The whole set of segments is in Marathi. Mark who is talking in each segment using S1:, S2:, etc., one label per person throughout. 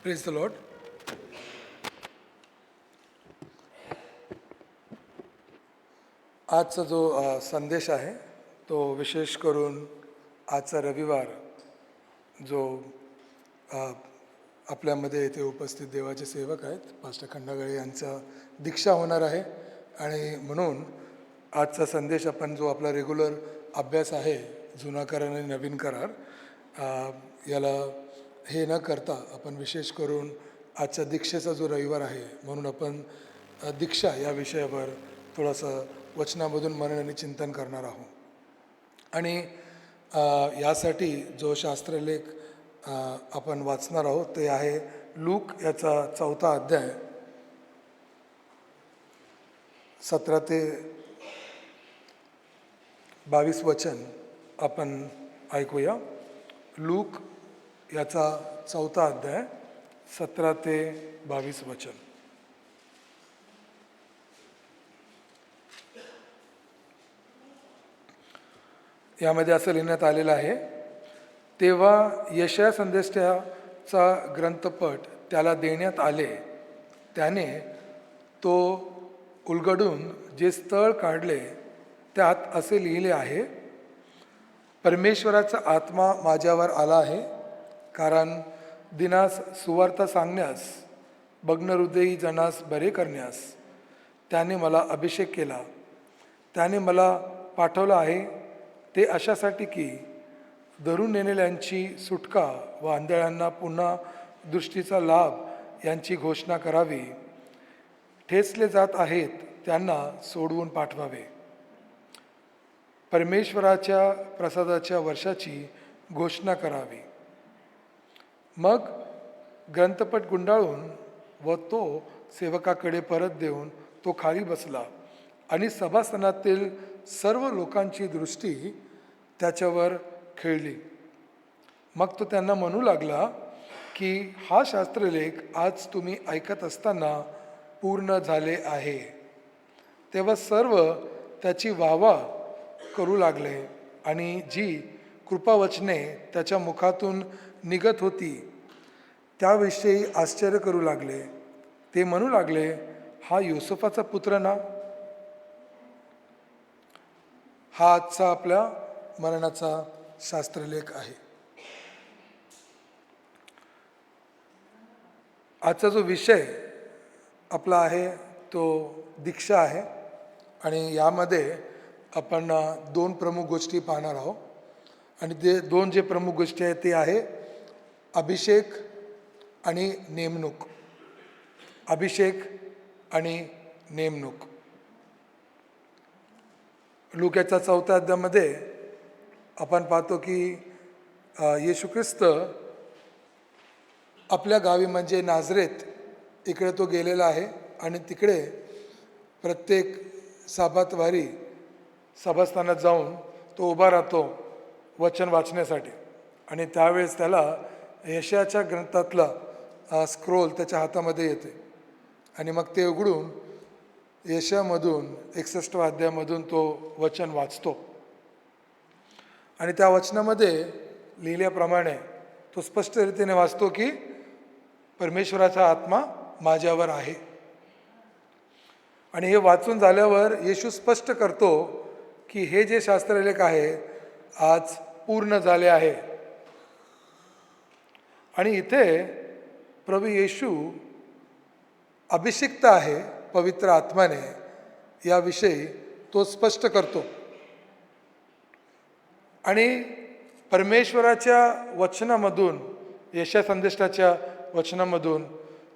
S1: Praise the Lord. आजचा जो संदेश आहे तो विशेष करून आजचा रविवार जो आपल्यामध्ये येथे उपस्थित देवाचे सेवक आहेत पास्टर खंडागळे यांचा दीक्षा होणार आहे आणि म्हणून आजचा संदेश आपण जो आपला रेग्युलर अभ्यास आहे जुना करार आणि नवीन करार याला हे न करता आपण विशेष करून आजच्या दीक्षेचा जो रविवार आहे म्हणून आपण दीक्षा या विषयावर थोडंसं वचनामधून मनन आणि चिंतन करणार आहोत. आणि यासाठी जो शास्त्रलेख आपण वाचणार आहोत ते आहे लूक याचा 4 अध्याय 17 ते 22 वचन आपण ऐकूया. लूक याचा 4 अध्याय 17 ते 22 वचन. यामध्ये असं लिहिण्यात आलेलं आहे, तेव्हा यशाया संदेशाचा ग्रंथपट त्याला देण्यात आले. त्याने तो उलगडून जे स्थळ काढले त्यात असे लिहिले आहे, परमेश्वराचा आत्मा माझ्यावर आला आहे, कारण दिनास सुवार्ता सांगण्यास, भग्नहृदयी जनास बरे करण्यास त्याने मला अभिषेक केला. त्याने मला पाठवलं आहे ते अशासाठी की धरून नेलेल्यांची सुटका व आंधळ्यांना पुन्हा दृष्टीचा लाभ यांची घोषणा करावी. ठेचले जात आहेत त्यांना सोडवून पाठवावे. परमेश्वराच्या प्रसादाच्या वर्षाची घोषणा करावी. मग ग्रंथपट गुंडाळून व तो सेवकाकडे परत देऊन तो खाली बसला आणि सभासनातील सर्व लोकांची दृष्टी त्याच्यावर खेळली. मग तो त्यांना म्हणू लागला की हा शास्त्रलेख आज तुम्ही ऐकत असताना पूर्ण झाले आहे. तेव्हा सर्व त्याची वाहवा करू लागले आणि जी कृपावचने त्याच्या मुखातून निघत होती त्याविषयी आश्चर्य करू लागले. ते म्हणू लागले, हा युसुफाचा पुत्र ना. हा आजचा आपल्या मरणाचा शास्त्रलेख आहे. आजचा जो विषय आपला आहे तो दीक्षा आहे आणि यामध्ये आपण 2 प्रमुख गोष्टी पाहणार आहोत. आणि ते 2 जे प्रमुख गोष्टी आहेत ते आहे अभिषेक आणि नेमणूक. अभिषेक आणि नेमणूक. लूकाच्या 4 अध्यायामध्ये आपण पाहतो की येशू ख्रिस्त आपल्या गावी म्हणजे नाझरेत इकडे तो गेलेला आहे आणि तिकडे प्रत्येक साबातवारी सभास्थानात जाऊन तो उभा राहतो वचन वाचण्यासाठी. आणि त्यावेळेस त्याला यशायाच्या ग्रंथातला स्क्रोल त्याच्या हातामध्ये येते आणि मग ते उघडून यशामधून 61 अध्यायामधून तो वचन वाचतो. आणि त्या वचनामध्ये लिहिल्याप्रमाणे तो स्पष्ट रीतीने वाचतो की परमेश्वराचा आत्मा माझ्यावर आहे. आणि हे वाचून झाल्यावर येशू स्पष्ट करतो की हे जे शास्त्रलेख आहे आज पूर्ण झाले आहे. आणि इथे प्रभू येशू अभिषिक्त आहे पवित्र आत्म्याने याविषयी तो स्पष्ट करतो. आणि परमेश्वराच्या वचनामधून यशा संदेशाच्या वचनामधून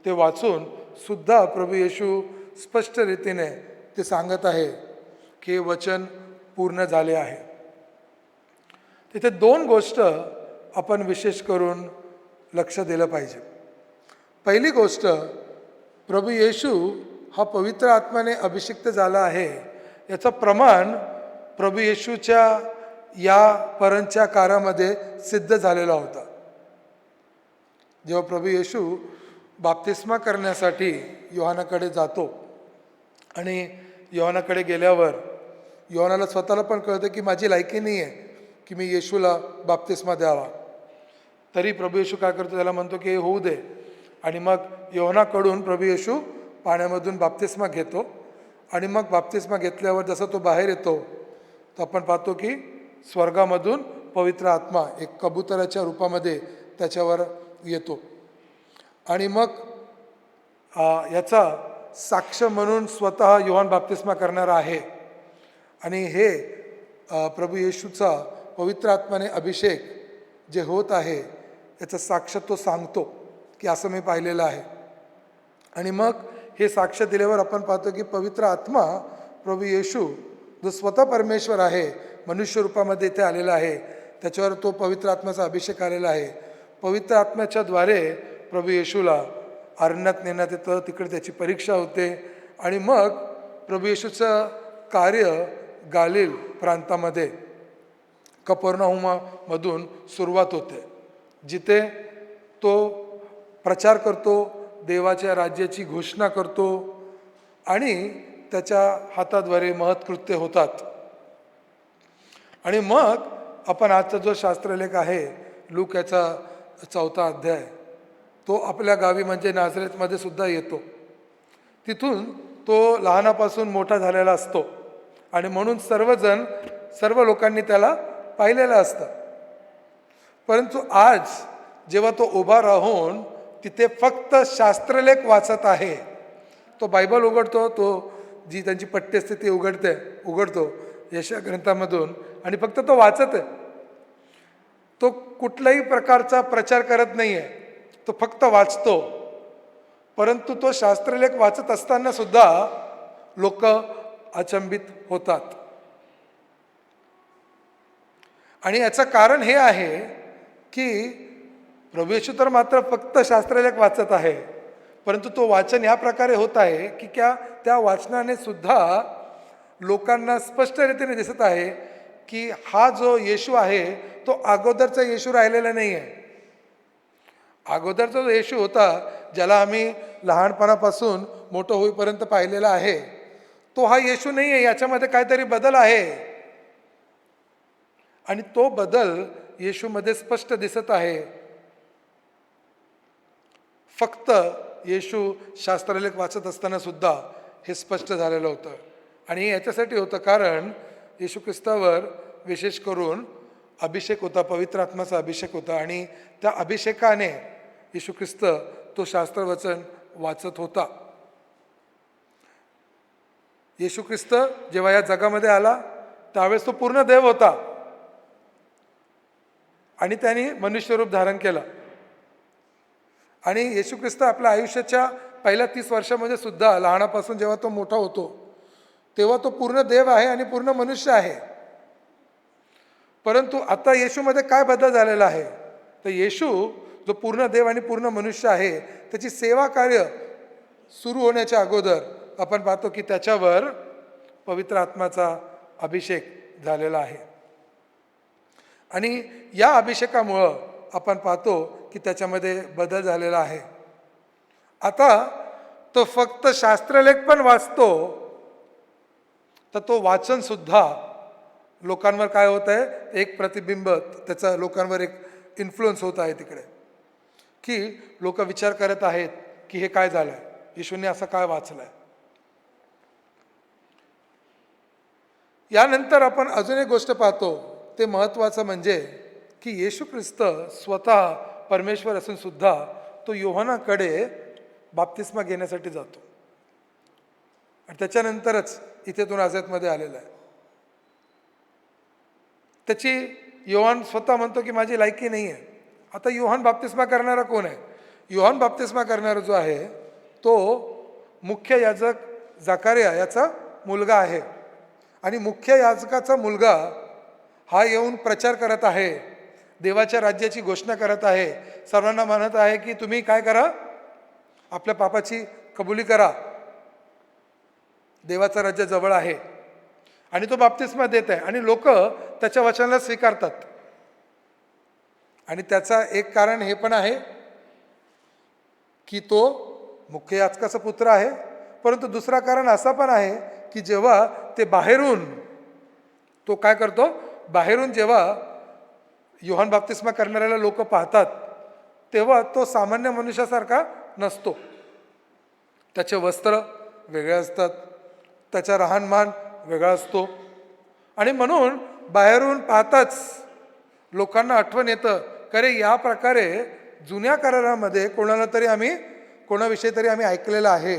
S1: ते वाचून सुद्धा प्रभू येशू स्पष्ट रीतीने ते सांगत आहे की वचन पूर्ण झाले आहे. तिथे 2 गोष्ट आपण विशेष करून लक्ष दिलं पाहिजे. पहिली गोष्ट, प्रभू येशू हा पवित्र आत्म्याने अभिषिक्त झाला आहे याचं प्रमाण प्रभू येशूच्या या परंच्या काळामध्ये सिद्ध झालेला होता. जेव्हा प्रभू येशू बाप्तिस्मा करण्यासाठी योहानाकडे जातो आणि योहानाकडे गेल्यावर योहानाला स्वतःला पण कळतं की माझी लायकी नाही आहे की मी येशूला बाप्तिस्मा द्यावा. तरी प्रभू येशू काय करतो, त्याला म्हणतो की हे होऊ दे. आणि मग योहानाकडून प्रभू येशू पाण्यामधून बाप्तिस्मा घेतो आणि मग बाप्तिस्मा घेतल्यावर जसं तो बाहेर येतो तर आपण पाहतो की स्वर्गामधून पवित्र आत्मा एक कबुतराच्या रूपामध्ये त्याच्यावर येतो आणि मग याचा साक्ष म्हणून स्वतः योहान बाप्तिस्मा करणारा आहे आणि हे प्रभू येशूचा पवित्र आत्म्याने अभिषेक जे होत आहे याचा साक्ष तो सांगतो की असं मी पाहिलेलं आहे आणि मग हे साक्ष दिल्यावर आपण पाहतो की पवित्र आत्मा प्रभू येशू जो स्वतः परमेश्वर आहे मनुष्य रूपामध्ये इथे आलेला आहे त्याच्यावर तो पवित्र आत्म्याचा अभिषेक आलेला आहे. पवित्र आत्म्याच्या द्वारे प्रभू येशूला अरण्यात नेण्यात येतं, तिकडे त्याची परीक्षा होते आणि मग प्रभू येशूचं कार्य गालिल प्रांतामध्ये कफरनहूममधून सुरुवात होते, जिथे तो प्रचार करतो, देवाच्या राज्याची घोषणा करतो आणि त्याच्या हाताद्वारे महत्कृत्य होतात. आणि मग आपण आजचा जो शास्त्रलेख आहे लूक याचा 4 अध्याय तो आपल्या गावी म्हणजे नाझरेतमध्ये सुद्धा येतो. तिथून तो लहानापासून मोठा झालेला असतो आणि म्हणून सर्व लोकांनी त्याला पाहिलेलं असतं. परंतु आज जेव्हा तो उभा राहून तिथे फक्त शास्त्रलेख वाचत आहे, तो बायबल उघडतो, तो जी त्यांची पट्टी असते ती उघडतो यशया ग्रंथामधून आणि फक्त तो वाचत आहे. तो कुठल्याही प्रकारचा प्रचार करत नाही आहे, तो फक्त वाचतो. परंतु तो शास्त्रलेख वाचत असताना सुद्धा लोक अचंबित होतात. आणि याचं कारण हे आहे की प्रभू येशू तर मात्र फक्त शास्त्रलेख वाचत आहे, परंतु तो वाचन या प्रकारे होत आहे की त्या वाचनाने सुद्धा लोकांना स्पष्ट रीतीने दिसत आहे की हा जो येशू आहे तो अगोदरचा येशू राहिलेला नाही आहे. अगोदरचा जो येशू होता ज्याला आम्ही लहानपणापासून मोठं होईपर्यंत पाहिलेला आहे तो हा येशू नाही आहे, याच्यामध्ये काहीतरी बदल आहे. आणि तो बदल येशूमध्ये स्पष्ट दिसत आहे. फक्त येशू शास्त्रलेख वाचत असताना सुद्धा हे स्पष्ट झालेलं होतं. आणि याच्यासाठी होतं कारण येशू ख्रिस्तावर विशेष करून अभिषेक होता, पवित्र आत्म्याचा अभिषेक होता आणि त्या अभिषेकाने येशू ख्रिस्त तो शास्त्रवचन वाचत होता. येशू ख्रिस्त जेव्हा या जगामध्ये आला त्यावेळेस तो पूर्ण देव होता आणि त्याने मनुष्य रूप धारण केलं. आणि येशू ख्रिस्त आपल्या आयुष्याच्या पहिल्या 30 वर्षामध्ये सुद्धा लहानापासून जेव्हा तो मोठा होतो तेव्हा तो पूर्ण देव आहे आणि पूर्ण मनुष्य आहे. परंतु आता येशूमध्ये काय बदल झालेला आहे तर येशू जो पूर्ण देव आणि पूर्ण मनुष्य आहे त्याची सेवा कार्य सुरू होण्याच्या अगोदर आपण पाहतो की त्याच्यावर पवित्र आत्म्याचा अभिषेक झालेला आहे. आणि या अभिषेकामुळं आपण पाहतो की त्याच्यामध्ये बदल झालेला आहे. आता तो फक्त शास्त्रलेख पण वाचतो तर तो वाचन सुद्धा लोकांवर काय होत आहे, एक प्रतिबिंब त्याचा लोकांवर एक इन्फ्लुअन्स होत आहे तिकडे, की लोक विचार करत आहेत की हे काय झालंय, येशूने असं काय वाचलंय. यानंतर आपण अजून एक गोष्ट पाहतो, ते महत्त्वाचं म्हणजे की येशू ख्रिस्त स्वतः परमेश्वर असून सुद्धा तो योहानाकडे बाप्तिस्मा घेण्यासाठी जातो आणि त्याच्यानंतरच इथे तो नाझरेतमध्ये आलेला आहे. त्याची योहान स्वतः म्हणतो की माझी लायकी नाही आहे. आता योहान बाप्तिस्मा करणारा कोण आहे? योहान बाप्तिस्मा करणारा जो आहे तो मुख्य याजक जकारिया याचा मुलगा आहे. आणि मुख्य याजकाचा मुलगा हा येऊन प्रचार करत आहे, देवाच्या राज्याची घोषणा करत आहे, सर्वांना म्हणत आहे की तुम्ही काय करा, आपल्या पापाची कबुली करा, देवाचं राज्य जवळ आहे. आणि तो बाप्तिस्मा देत आहे आणि लोक त्याच्या वचनाला स्वीकारतात. आणि त्याचा एक कारण हे पण आहे की तो मुख्य याजकाचा पुत्र आहे, परंतु दुसरा कारण असा पण आहे की जेव्हा ते बाहेरून तो काय करतो, बाहेरून जेव्हा योहान बाप्तिस्मा करणाऱ्याला लोक पाहतात तेव्हा तो सामान्य मनुष्यासारखा नसतो. त्याचे वस्त्र वेगळे असतात, त्याचा राहणमान वेगळा असतो. आणि म्हणून बाहेरून पाहताच लोकांना आठवण येतं की अरे या प्रकारे जुन्या करारामध्ये कोणाविषयी तरी आम्ही ऐकलेलं आहे.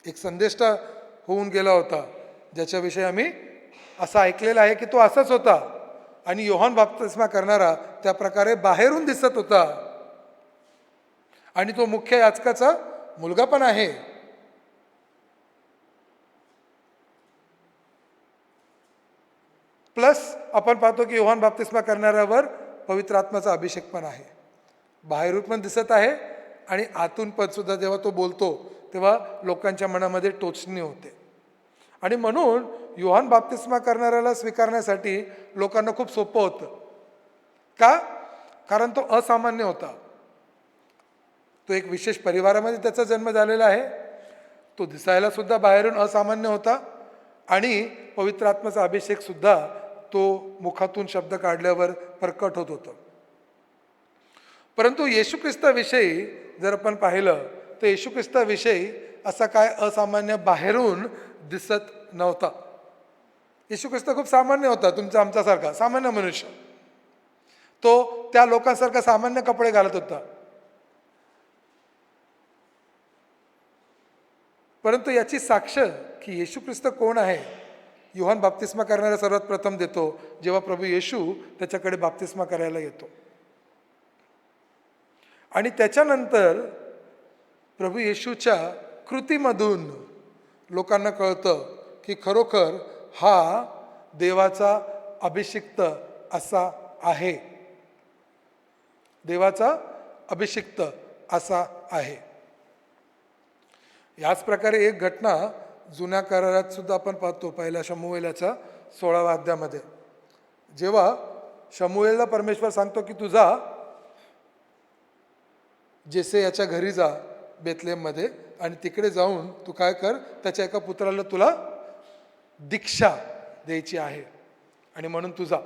S1: एक संदेष्टा होऊन गेला होता ज्याच्याविषयी आम्ही असं ऐकलेलं आहे की तो असाच होता. आणि योहान बाप्तिस्मा करणारा त्या प्रकारे बाहेरून दिसत होता आणि तो मुख्य याजकाचा मुलगा पण आहे. प्लस आपण पाहतो की योहान बाप्तिस्मा करणाऱ्यावर पवित्र आत्म्याचा अभिषेक पण आहे. बाहेरून पण दिसत आहे आणि आतून पण सुद्धा जेव्हा तो बोलतो तेव्हा लोकांच्या मनामध्ये टोचणी होते. आणि म्हणून योहान बाप्तिस्मा करणाऱ्याला स्वीकारण्यासाठी लोकांना खूप सोपं होतं. का? कारण तो असामान्य होता. तो एक विशेष परिवारामध्ये त्याचा जन्म झालेला आहे. तो दिसायला सुद्धा बाहेरून असामान्य होता आणि पवित्र आत्म्याचा अभिषेक सुद्धा तो मुखातून शब्द काढल्यावर प्रकट होत होता. परंतु येशू ख्रिस्ताविषयी जर आपण पाहिलं तर येशू ख्रिस्ताविषयी असा काय असामान्य बाहेरून दिसत नव्हता. येशू ख्रिस्त खूप सामान्य होता, तुमचा आमच्यासारखा सामान्य मनुष्य. तो त्या लोकांसारखा सामान्य कपडे घालत होता. परंतु याची साक्ष की येशू ख्रिस्त कोण आहे योहान बाप्तिस्मा करणारा सर्वात प्रथम देतो जेव्हा प्रभू येशू त्याच्याकडे बाप्तिस्मा करायला येतो. आणि त्याच्यानंतर प्रभू येशूच्या कृतीमधून लोकांना कळतं की खरोखर हा देवाचा अभिषिक्त असा आहे. देवाचा अभिषिक्त असा आहे. याच प्रकारे एक घटना जुन्या करारात सुद्धा आपण पाहतो. पहिल्या शमूएलाच्या 16व्या अध्यायामध्ये जेव्हा शमूएलला परमेश्वर सांगतो की तू जा जेसे याच्या घरी जा बेथलेहममध्ये आणि तिकडे जाऊन तू काय कर, त्याच्या एका पुत्राला तुला दीक्षा द्यायची आहे आणि म्हणून तू जा,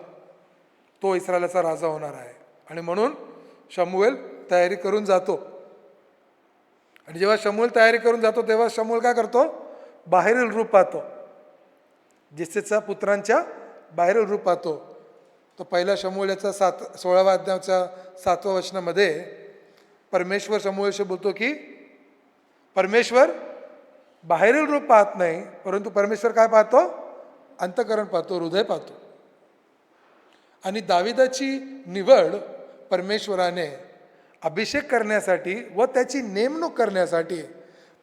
S1: तो इस्रायलाचा राजा होणार आहे. आणि म्हणून शमूएल तयारी करून जातो. आणि जेव्हा शमूएल तयारी करून जातो तेव्हा शमूएल काय करतो, बाहेरील रूप पाहतो. जेसेच्या पुत्रांच्या बाहेरील रूप पाहतो. तो पहिला शमूएलाच्या 16व्या अध्यायाच्या 7व्या वचनामध्ये परमेश्वर शमूएलशी बोलतो की परमेश्वर बाहेरील रूप पाहत नाही, परंतु परमेश्वर काय पाहतो, अंतःकरण पाहतो, हृदय पाहतो. आणि दाविदाची निवड परमेश्वराने अभिषेक करण्यासाठी व त्याची नेमणूक करण्यासाठी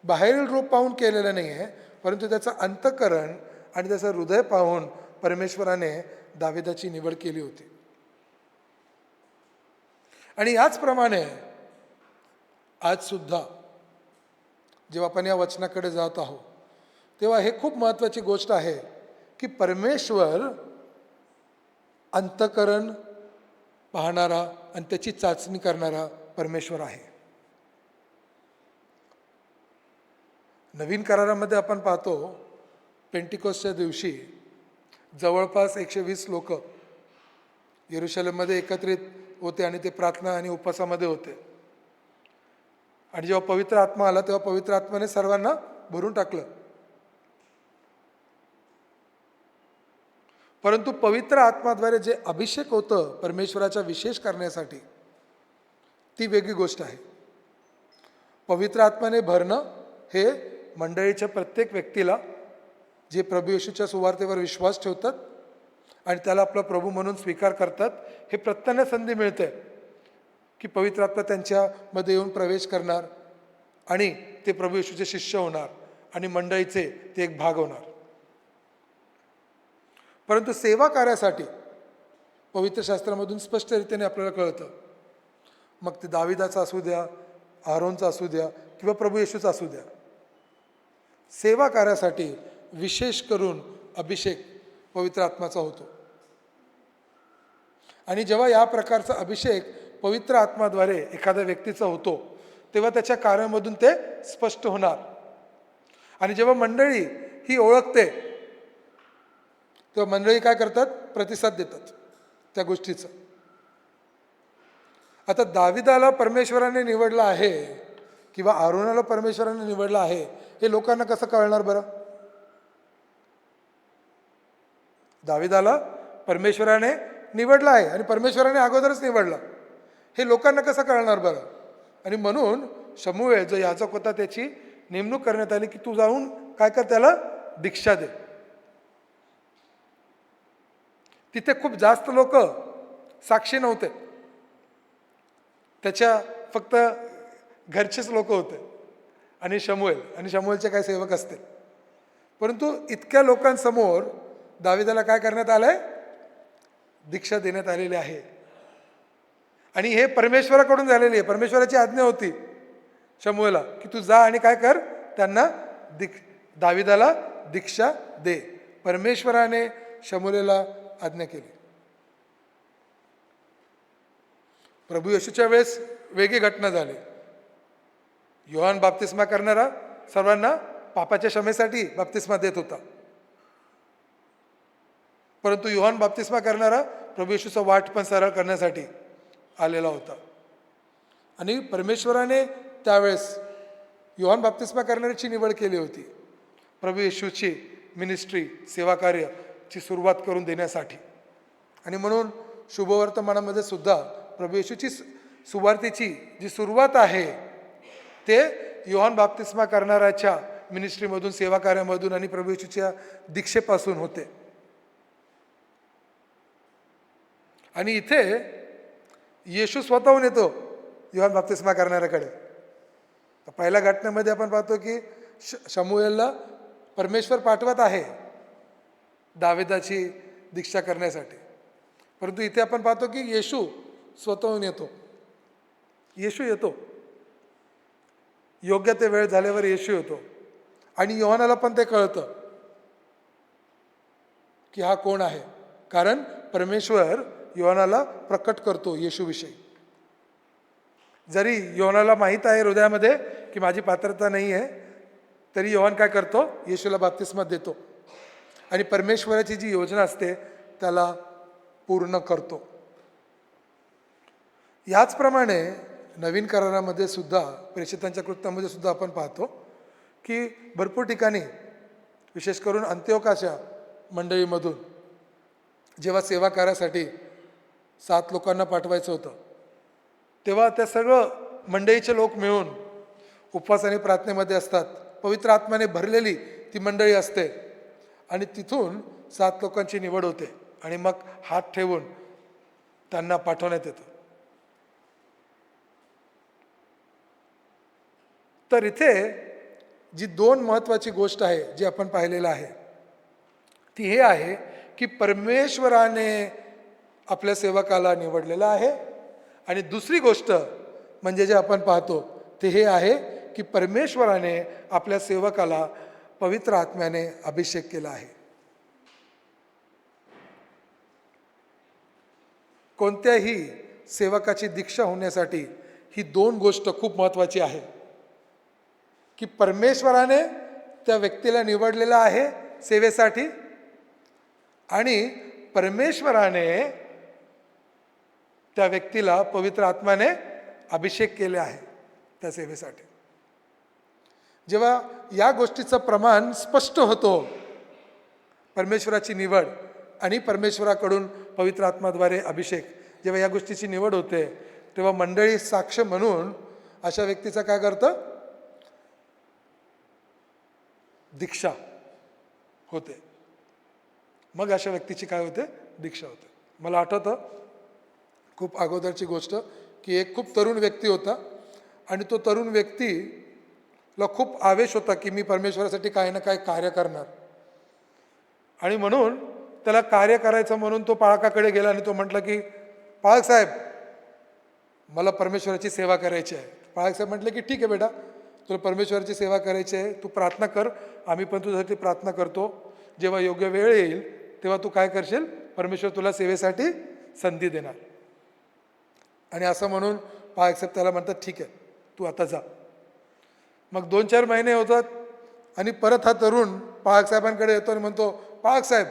S1: बाहेरील रूप पाहून केलेलं नाही आहे, परंतु त्याचं अंतःकरण आणि त्याचं हृदय पाहून परमेश्वराने दाविदाची निवड केली होती. आणि याचप्रमाणे आज सुद्धा जेव्हा आपण या वचनाकडे जात आहोत तेव्हा हे खूप महत्त्वाची गोष्ट आहे की परमेश्वर अंतःकरण पाहणारा आणि त्याची चाचणी करणारा परमेश्वर आहे. नवीन करारामध्ये आपण पाहतो पेंटिकोसच्या दिवशी जवळपास 120 लोक यरुशलेममध्ये एकत्रित होते आणि ते प्रार्थना आणि उपवासामध्ये होते. आणि जेव्हा पवित्र आत्मा आला तेव्हा पवित्र आत्म्याने सर्वांना भरून टाकलं. परंतु पवित्र आत्म्याद्वारे जे अभिषेक होतं परमेश्वराच्या विशेष करण्यासाठी ती वेगळी गोष्ट आहे. पवित्र आत्म्याने भरणं हे मंडळीच्या प्रत्येक व्यक्तीला जे प्रभू येशूच्या सुवार्तेवर विश्वास ठेवतात आणि त्याला आपला प्रभू म्हणून स्वीकार करतात, हे प्रत्येकाने संधी मिळते की पवित्र आत्मा त्यांच्यामध्ये येऊन प्रवेश करणार आणि ते प्रभू येशूचे शिष्य होणार आणि मंडळीचे ते एक भाग होणार. परंतु सेवा कार्यासाठी पवित्र शास्त्रामधून स्पष्ट रीतीने आपल्याला कळतं, मग ते दाविदाचा असू द्या, आरोनचा असू द्या किंवा प्रभू येशूचा असू द्या, सेवा कार्यासाठी विशेष करून अभिषेक पवित्र आत्म्याचा होतो. आणि जेव्हा या प्रकारचा अभिषेक पवित्र आत्म्याद्वारे एखाद्या व्यक्तीचा होतो तेव्हा त्याच्या कार्यामधून ते स्पष्ट होणार. आणि जेव्हा मंडळी ही ओळखते तेव्हा मंडळी काय करतात, प्रतिसाद देतात त्या गोष्टीचा. आता दाविदाला परमेश्वराने निवडलं आहे किंवा आरोनाला परमेश्वराने निवडलं आहे हे लोकांना कसं कळणार बरं? दाविदाला परमेश्वराने निवडलं आहे आणि परमेश्वराने अगोदरच निवडलं, हे लोकांना कसं कळणार बरं? आणि म्हणून शमूएल जो याजक होता त्याची नेमणूक करण्यात आली की तू जाऊन काय कर, त्याला दीक्षा दे. तिथे खूप जास्त लोक साक्षी नव्हते, त्याच्या फक्त घरचेच लोक होते आणि शमूएलचे काही सेवक असते. परंतु इतक्या लोकांसमोर दाविदाला काय करण्यात आलंय? दीक्षा देण्यात आलेली आहे. आणि हे परमेश्वराकडून झालेली आहे. परमेश्वराची आज्ञा होती शमूएलला की तू जा आणि काय कर, त्यांना दाविदाला दीक्षा दे. परमेश्वराने शमूएलला आज्ञा केली. प्रभू येशूच्या वेळेस वेगळी घटना झाली. योहान बाप्तिस्मा करणारा सर्वांना पापाच्या क्षमेसाठी बाप्तिस्मा देत होता, परंतु योहान बाप्तिस्मा करणारा प्रभू येशूचा वाट पण सरळ करण्यासाठी आलेला होता. आणि परमेश्वराने त्यावेळेस योहान बाप्तिस्मा करणाऱ्याची निवड केली होती प्रभू येशूची मिनिस्ट्री, सेवा कार्याची सुरुवात करून देण्यासाठी. आणि म्हणून शुभवर्तमानामध्ये सुद्धा प्रभू येशूची सुवार्तेची जी सुरुवात आहे ते योहान बाप्तिस्मा करणाऱ्याच्या मिनिस्ट्रीमधून, सेवा कार्यामधून आणि प्रभू येशूच्या दीक्षेपासून होते. आणि इथे येशू स्वतःहून येतो योहान बाप्तिस्मा करणाऱ्याकडे. पहिल्या घटनेमध्ये आपण पाहतो की शमूएलला परमेश्वर पाठवत आहे दाविदाची दीक्षा करण्यासाठी, परंतु इथे आपण पाहतो की येशू स्वतःहून येतो. येशू येतो, योग्य ते वेळ झाल्यावर येशू येतो. आणि योहानाला पण ते कळतं की हा कोण आहे, कारण परमेश्वर योहानाला प्रकट करतो येशूविषयी. जरी योहानाला माहीत आहे हृदयामध्ये की माझी पात्रता नाही आहे, तरी योहान काय करतो? येशूला बाप्तिस्मा देतो आणि परमेश्वराची जी योजना असते त्याला पूर्ण करतो. याचप्रमाणे नवीन करारामध्ये सुद्धा, प्रेषितांच्या कृत्यामध्ये सुद्धा आपण पाहतो की भरपूर ठिकाणी, विशेष करून अंत्योकाच्या मंडळीमधून जेव्हा सेवा कार्यासाठी 7 लोकांना पाठवायचं होतं, तेव्हा त्या सगळं मंडळीचे लोक मिळून उपवास आणि प्रार्थनेमध्ये असतात. पवित्र आत्म्याने भरलेली ती मंडळी असते आणि तिथून 7 लोकांची निवड होते आणि मग हात ठेवून त्यांना पाठवण्यात येतं. तर इथे जी 2 महत्त्वाची गोष्ट आहे जी आपण पाहिलेलं आहे ती हे आहे की परमेश्वराने आपल्या सेवकाला निवडलेलं आहे. आणि दुसरी गोष्ट म्हणजे जे आपण पाहतो ते हे आहे की परमेश्वराने आपल्या सेवकाला पवित्र आत्म्याने अभिषेक केला आहे. कोणत्याही सेवकाची दीक्षा होण्यासाठी ही 2 गोष्ट खूप महत्त्वाची आहे की परमेश्वराने त्या व्यक्तीला निवडलेलं आहे सेवेसाठी आणि परमेश्वराने त्या व्यक्तीला पवित्र आत्म्याने अभिषेक केले आहे त्या सेवेसाठी. जेव्हा या गोष्टीचं प्रमाण स्पष्ट होतो, परमेश्वराची निवड आणि परमेश्वराकडून पवित्र आत्म्याद्वारे अभिषेक, जेव्हा या गोष्टीची निवड होते तेव्हा मंडळी साक्ष म्हणून अशा व्यक्तीचं काय करतं? दीक्षा होते. मग अशा व्यक्तीची काय होते? दीक्षा होते. मला आठवतं खूप अगोदरची गोष्ट की एक खूप तरुण व्यक्ती होता आणि तो तरुण व्यक्तीला खूप आवेश होता की मी परमेश्वरासाठी काही ना काही कार्य करणार. आणि म्हणून त्याला कार्य करायचं म्हणून तो पाळकाकडे गेला आणि तो म्हटला की पाळक साहेब, मला परमेश्वराची सेवा करायची आहे. पाळक साहेब म्हटले की ठीक आहे बेटा, तुला परमेश्वराची सेवा करायची आहे, तू प्रार्थना कर, आम्ही पण तुझ्यासाठी प्रार्थना करतो. जेव्हा योग्य वेळ येईल तेव्हा तू काय करशील? परमेश्वर तुला सेवेसाठी संधी देणार. आणि असं म्हणून पाळक साहेब त्याला म्हणतात ठीक आहे, तू आता जा. मग 2-4 महिने होतात आणि परत हा तरुण पाळक साहेबांकडे येतो आणि म्हणतो, पाळक साहेब,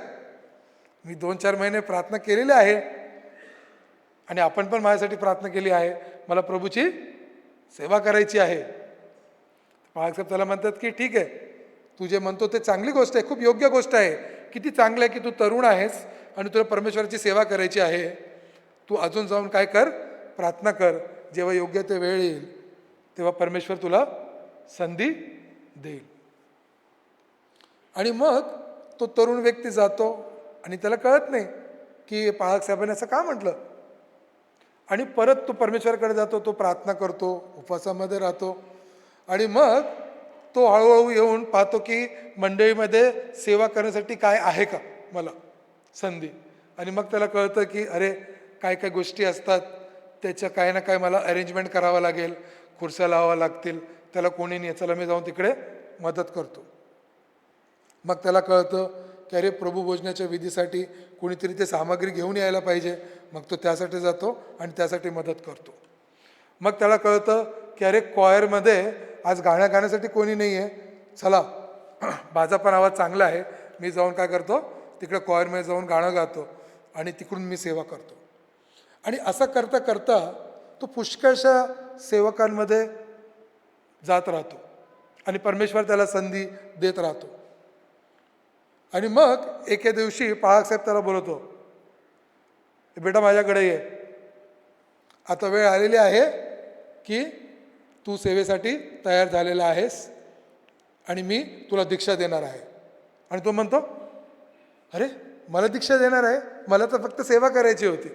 S1: मी 2-4 महिने प्रार्थना केलेली आहे, आणि आपण पण माझ्यासाठी प्रार्थना केली आहे, मला प्रभूची सेवा करायची आहे. बाळासाहेब त्याला म्हणतात की ठीक आहे, तू जे म्हणतो ते चांगली गोष्ट आहे, खूप योग्य गोष्ट आहे. किती चांगलं आहे की तू तरुण आहेस आणि तुला परमेश्वराची सेवा करायची आहे. तू अजून जाऊन काय कर, प्रार्थना कर. जेव्हा योग्य ते वेळ येईल तेव्हा परमेश्वर तुला संधी देईल. आणि मग तो तरुण व्यक्ती जातो आणि त्याला कळत नाही की साहेबांनी असं का म्हटलं. आणि परत तो परमेश्वराकडे जातो, तो प्रार्थना करतो, उपवासामध्ये राहतो. आणि मग तो हळूहळू येऊन पाहतो की मंडळीमध्ये सेवा करण्यासाठी काय आहे का मला संधी. आणि मग त्याला कळतं की अरे काय काय गोष्टी असतात, त्याच्या काय ना काय मला अरेंजमेंट करावं लागेल, खुर्च्या लावावं लागतील, त्याला कोणी नाही, चला मी जाऊन तिकडे मदत करतो. मग त्याला कळतं की अरे प्रभू भोजनाच्या विधीसाठी कोणीतरी ते सामग्री घेऊन यायला पाहिजे. मग तो त्यासाठी जातो आणि त्यासाठी मदत करतो. मग त्याला कळतं की अरे कॉयरमध्ये आज गाणं गाण्यासाठी कोणी नाही आहे, चला माझा पण आवाज चांगला आहे, मी जाऊन काय करतो तिकडे कॉयरमध्ये जाऊन गाणं गातो आणि तिकडून मी सेवा करतो. आणि असं करता करता तो पुष्कळशा सेवकांमध्ये जात राहतो आणि परमेश्वर त्याला संधी देत राहतो. आणि मग एके दिवशी साहेब त्याला बोलवतो, बेटा माझ्याकडे ये, आता वेळ आलेली आहे की तू सेवेसाठी तयार झालेला आहेस आणि मी तुला दीक्षा देणार आहे. आणि तो म्हणतो अरे मला दीक्षा देणार आहे, मला तर फक्त सेवा करायची होती.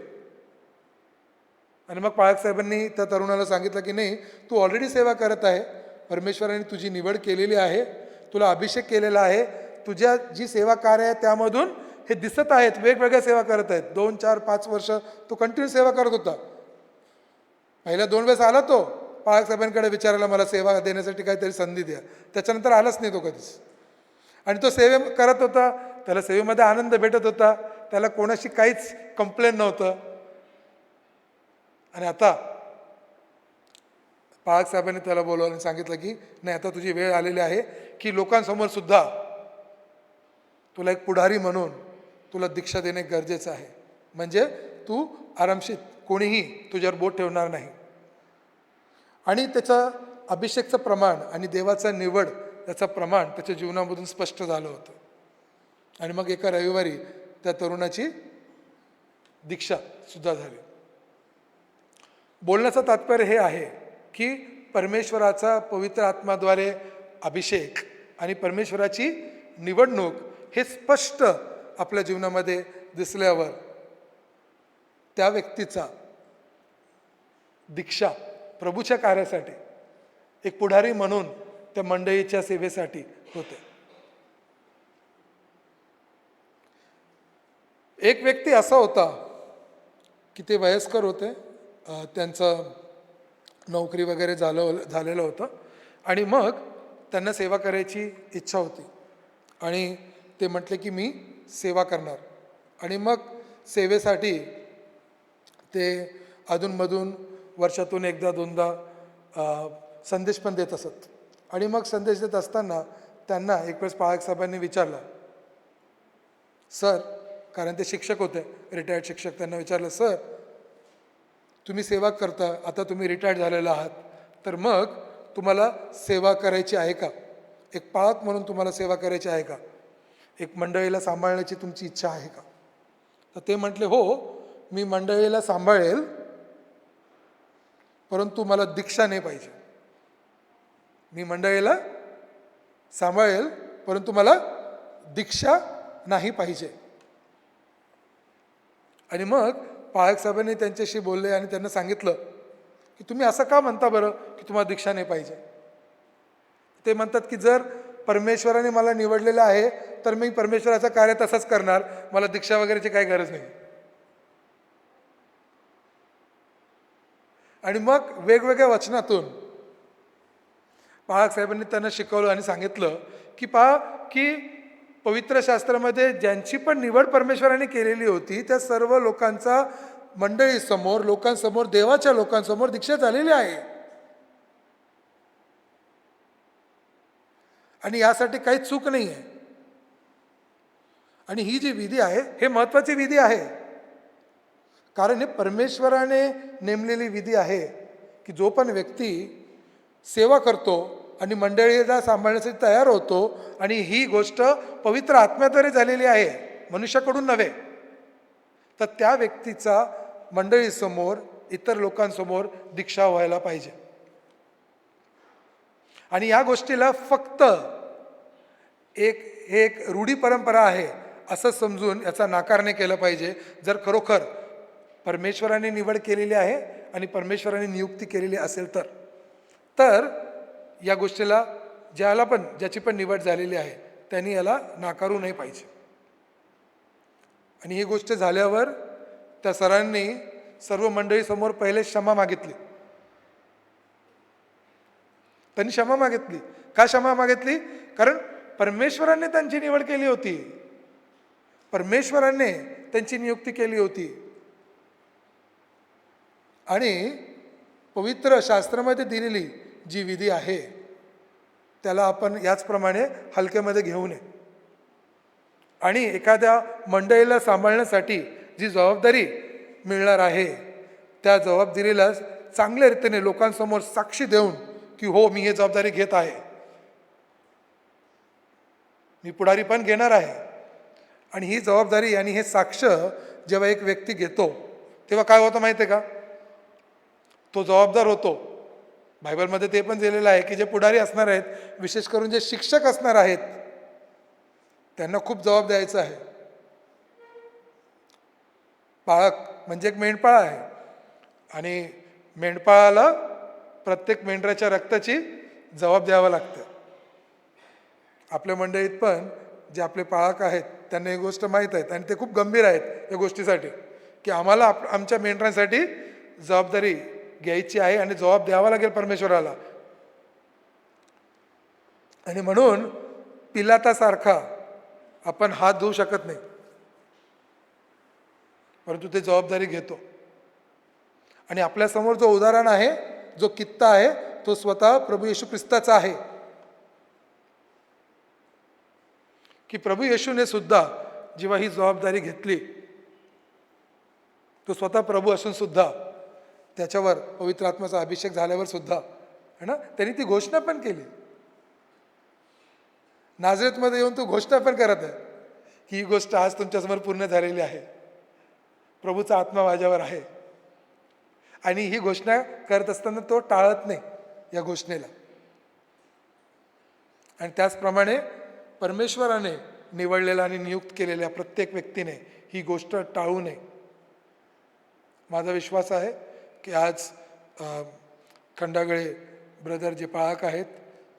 S1: आणि मग साहेबांनी त्या तरुणाला सांगितलं की नाही, तू ऑलरेडी सेवा करत आहे, परमेश्वराने तुझी निवड केलेली आहे, तुला अभिषेक केलेला आहे, तुझ्या जी सेवा कार्य आहे त्यामधून हे दिसत आहेत, वेगवेगळ्या सेवा करत आहेत. 2, 4, 5 वर्ष तो कंटिन्यू सेवा करत होता. पहिल्या 2 वेळेस आला तो साहेबांकडे विचारायला मला सेवा देण्यासाठी काहीतरी संधी द्या, त्याच्यानंतर आलाच नाही तो कधीच. आणि तो सेवे करत होता, त्याला सेवेमध्ये आनंद भेटत होता, त्याला कोणाशी काहीच कंप्लेंट नव्हतं. आणि आता साहेबांनी त्याला बोलवलं आणि सांगितलं की नाही, आता तुझी वेळ आलेली आहे की लोकांसमोर सुद्धा तुला एक पुढारी म्हणून तुला दीक्षा देणे गरजेचं आहे. म्हणजे तू आरामशीत, कोणीही तुझ्यावर बोट ठेवणार नाही. आणि त्याचं अभिषेकचं प्रमाण आणि देवाचं निवड त्याचं प्रमाण त्याच्या जीवनामधून स्पष्ट झालं होतं. आणि मग एका रविवारी त्या तरुणाची दीक्षा सुद्धा झाली. बोलण्याचं तात्पर्य हे आहे की परमेश्वराचा पवित्र आत्म्याद्वारे अभिषेक आणि परमेश्वराची निवडणूक हे स्पष्ट आपल्या जीवनामध्ये दिसल्यावर त्या व्यक्तीचा दीक्षा प्रभूच्या कार्यासाठी एक पुढारी म्हणून त्या मंडळीच्या सेवेसाठी होते. एक व्यक्ती असा होता की ते वयस्कर होते, त्यांचं नोकरी वगैरे झालेलं होतं आणि मग त्यांना सेवा करायची इच्छा होती आणि ते म्हटले की मी सेवा करणार. आणि मग सेवेसाठी ते अधूनमधून वर्षातून एकदा दोनदा संदेश पण देत असत. आणि मग संदेश देत असताना त्यांना एक वेळेस साहेबांनी विचारलं, सर, कारण ते शिक्षक होते, रिटायर्ड शिक्षक, त्यांना विचारलं, सर तुम्ही सेवा करता, आता तुम्ही रिटायर्ड झालेला आहात, तर मग तुम्हाला सेवा करायची आहे का, एक पाळक म्हणून तुम्हाला सेवा करायची आहे का, एक मंडळीला सांभाळण्याची तुमची इच्छा आहे का. तर ते म्हटले, हो मी मंडळीला सांभाळेल, परंतु मला दीक्षा नाही पाहिजे. मी मंडळीला सांभाळेल परंतु मला दीक्षा नाही पाहिजे. आणि मग साहेबांनी त्यांच्याशी बोलले आणि त्यांना सांगितलं की तुम्ही असं का म्हणता बरं की तुम्हाला दीक्षा नाही पाहिजे. ते म्हणतात की जर परमेश्वराने मला निवडलेलं आहे तर मी परमेश्वराचं कार्य तसंच करणार, मला दीक्षा वगैरेची काही गरज नाही. आणि मग वेगवेगळ्या वचनातून साहेबांनी त्यांना शिकवलं आणि सांगितलं की की पवित्र शास्त्रामध्ये ज्यांची पण निवड परमेश्वराने केलेली होती त्या सर्व लोकांचा मंडळीसमोर, लोकांसमोर, देवाच्या लोकांसमोर दीक्षा झालेली आहे. आणि यासाठी काही चूक नाही आहे. आणि ही जी विधी आहे हे महत्वाची विधी आहे, कारण हे परमेश्वराने नेमलेली विधी आहे की जो पण व्यक्ती सेवा करतो आणि मंडळीला सांभाळण्यासाठी तयार होतो, आणि ही गोष्ट पवित्र आत्म्याद्वारे झालेली आहे, मनुष्याकडून नव्हे, तर त्या व्यक्तीचा मंडळीसमोर, इतर लोकांसमोर दीक्षा व्हायला पाहिजे. आणि या गोष्टीला फक्त एक रूढी परंपरा आहे असं समजून याचा नाकार नाही केला पाहिजे. जर खरोखर परमेश्वराने निवड केलेली आहे आणि परमेश्वराने नियुक्ती केलेली असेल तर या गोष्टीला ज्याची पण निवड झालेली आहे त्यांनी याला नाकारू नाही पाहिजे. आणि ही गोष्ट झाल्यावर त्या सरांनी सर्व मंडळीसमोर पहिले क्षमा मागितली. त्यांनी क्षमा मागितली. का क्षमा मागितली? कारण परमेश्वराने त्यांची निवड केली होती, परमेश्वराने त्यांची नियुक्ती केली होती. आणि पवित्र शास्त्रामध्ये दिलेली जी विधी आहे त्याला आपण याचप्रमाणे हलक्यामध्ये घेऊ नये. आणि एखाद्या मंडळीला सांभाळण्यासाठी जी जबाबदारी मिळणार आहे त्या जबाबदारीला चांगल्या रीतीने लोकांसमोर साक्षी देऊन की हो, मी ही जबाबदारी घेत आहे, मी पुढारी पण घेणार आहे. आणि ही जबाबदारी आणि हे साक्ष जेव्हा एक व्यक्ती घेतो तेव्हा काय होतं माहिती आहे का? तो जबाबदार होतो. बायबलमध्ये ते पण दिलेलं आहे की जे पुढारी असणार आहेत, विशेष करून जे शिक्षक असणार आहेत, त्यांना खूप जबाब द्यायचं आहे. पाळक म्हणजे एक मेंढपाळ आहे आणि मेंढपाळाला प्रत्येक मेंढराच्या रक्ताची जबाब द्यावं लागतं. आपल्या मंडळीत पण जे आपले पाळक आहेत त्यांना ही गोष्ट माहीत आहेत आणि ते खूप गंभीर आहेत या गोष्टीसाठी की आम्हाला आमच्या मेंढरांसाठी जबाबदारी घ्यायची आहे आणि जबाब द्यावा लागेल परमेश्वराला. आणि म्हणून पिलातासारखा आपण हात धुवू शकत नाही, परंतु ते जबाबदारी घेतो. आणि आपल्यासमोर जो उदाहरण आहे, जो कित्ता आहे, तो स्वतः प्रभू येशू ख्रिस्ताचा आहे की प्रभू येशूने सुद्धा जेव्हा ही जबाबदारी घेतली, तो स्वतः प्रभू असून सुद्धा त्याच्यावर पवित्र आत्म्याचा अभिषेक झाल्यावर सुद्धा है ना, त्यांनी ती घोषणा पण केली. नाझरेतमध्ये येऊन तो घोषणा पण करत आहे की ही गोष्ट आज तुमच्यासमोर पूर्ण झालेली आहे, प्रभूचा आत्मा माझ्यावर आहे. आणि ही घोषणा करत असताना तो टाळत नाही या घोषणेला. आणि त्याचप्रमाणे परमेश्वराने निवडलेला आणि नियुक्त केलेल्या प्रत्येक व्यक्तीने ही गोष्ट टाळू नये. माझा विश्वास आहे की आज खंडागळे ब्रदर जे पाळक आहेत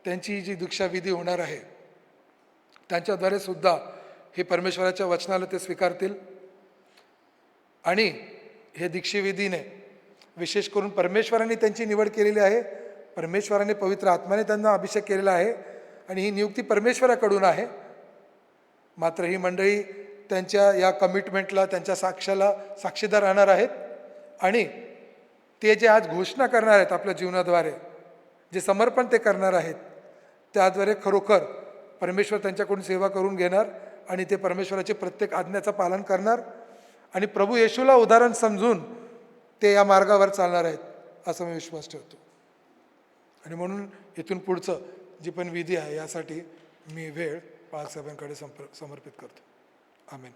S1: त्यांची जी दीक्षाविधी होणार आहे त्यांच्याद्वारे सुद्धा हे परमेश्वराच्या वचनाला ते स्वीकारतील. आणि हे दीक्षाविधीने विशेष करून परमेश्वराने त्यांची निवड केलेली आहे, परमेश्वराने पवित्र आत्म्याने त्यांना अभिषेक केलेला आहे आणि ही नियुक्ती परमेश्वराकडून आहे. मात्र ही मंडळी त्यांच्या या कमिटमेंटला, त्यांच्या साक्षाला साक्षीदार राहणार आहेत. आणि ते जे आज घोषणा करणार आहेत आपल्या जीवनाद्वारे, जे समर्पण ते करणार आहेत, त्याद्वारे खरोखर परमेश्वर त्यांच्याकडून सेवा करून घेणार आणि ते परमेश्वराचे प्रत्येक आज्ञेचं पालन करणार आणि प्रभू येशूला उदाहरण समजून ते या मार्गावर चालणार आहेत असं मी विश्वास ठेवतो. आणि म्हणून इथून पुढचं जी पण विधी आहे यासाठी मी वेळ पालक साहेबांकडे समर्पित करतो. आमेन.